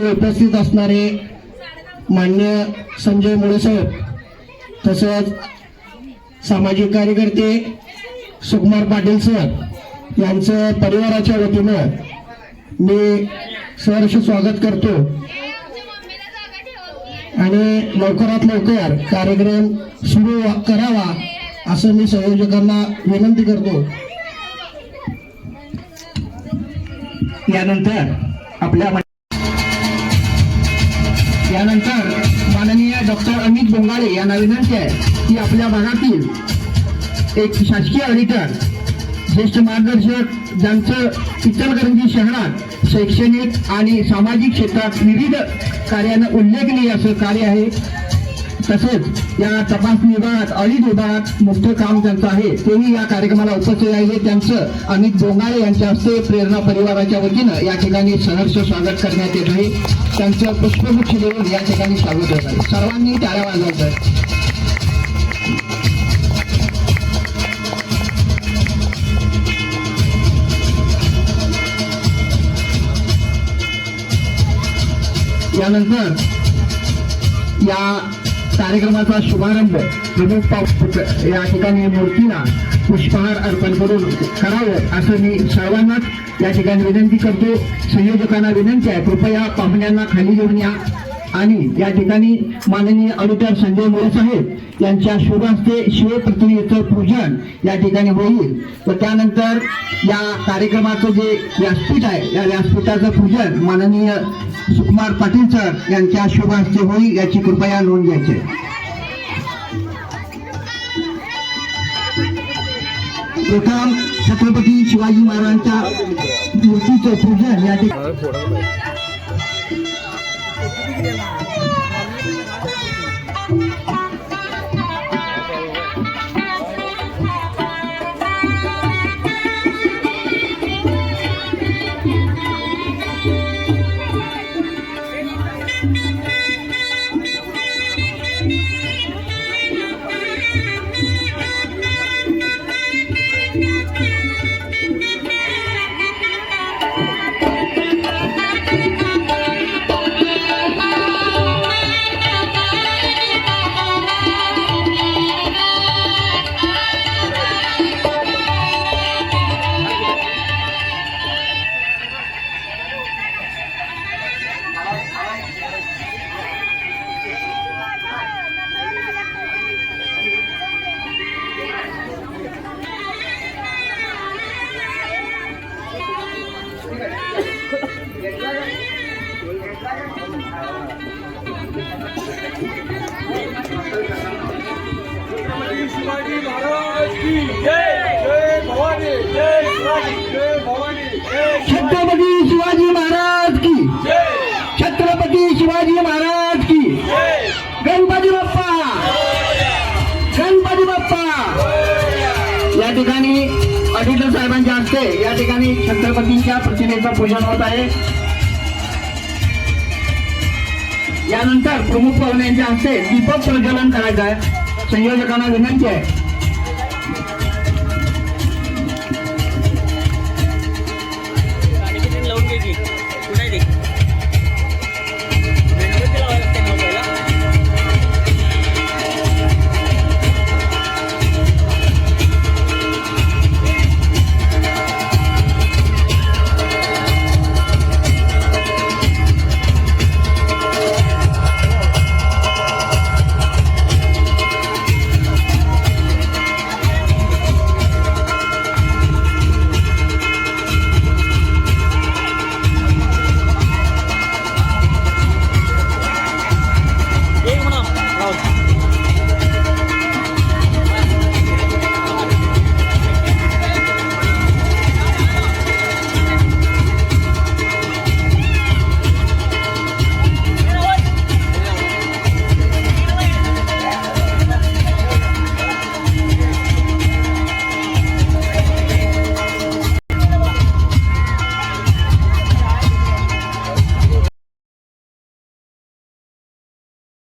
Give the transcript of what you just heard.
उपस्थित असणारे मान्य संजय मुळे साहेब, तसंच सामाजिक कार्यकर्ते सुकुमार पाटील सर यांचं परिवाराच्या वतीनं मी सहर्ष स्वागत करतो आणि लवकरात लवकर कार्यक्रम सुरू करावा असं मी संयोजकांना विनंती करतो. यानंतर माननीय डॉक्टर अमित बोंगाळे यांना विनंती आहे की आपल्या भागातील एक शासकीय ऑडिटर, ज्येष्ठ मार्गदर्शक ज्यांचं इचलकरंजी शहरात शैक्षणिक आणि सामाजिक क्षेत्रात विविध कार्यानं उल्लेखनीय असं कार्य आहे, तसेच या तपासणी विभागात ऑडिट विभागात मोठं काम त्यांचं आहे, तेही या कार्यक्रमाला उपस्थित आहे. त्यांचं अमित बोंगाळे यांच्या हस्ते प्रेरणा परिवाराच्या वतीनं या ठिकाणी सहर्ष स्वागत करण्यात येत आहे. त्यांचं पुष्पगुच्छ देऊन या ठिकाणी स्वागत होत आहे. सर्वांनी टाळ्या वाजवतात. यानंतर या कार्यक्रमाचा शुभारंभ प्रमुख पाहुणे या ठिकाणी मूर्तीला पुष्पहार अर्पण करून करावं असं मी सर्वांनाच या ठिकाणी विनंती करतो. संयोजकांना विनंती आहे, कृपया पाहुण्यांना खाली घेऊन या आणि या ठिकाणी माननीय ऑडिटर संजय मोरे साहेब यांच्या शुभ हस्ते शिवप्रतिमेचं पूजन या ठिकाणी होईल व त्यानंतर या कार्यक्रमाचं जे व्यासपीठ आहे या व्यासपीठाचं पूजन माननीय सुकुमार पाटील सर यांच्या शुभ हस्ते होईल, याची कृपया नोंद घ्यायची. प्रथम छत्रपती शिवाजी महाराजांच्या मूर्तीचं पूजन या ठिकाणी शिवाजी महाराज की जय. जय भवानी. जय शिवाजी. जय भवानी. जय छत्रपती शिवाजी महाराज की जय. छत्रपती शिवाजी महाराज की जय. गणपती बाप्पा. गणपती बाप्पा. या ठिकाणी ऑडिटर साहेबांच्या हस्ते या ठिकाणी छत्रपतींच्या प्रतिमेचं पूजन होत आहे. यानंतर प्रमुख पाहुण्यांच्या हस्ते दीपक प्रज्वलन करायचं आहे. संयोजकांना विनंती आहे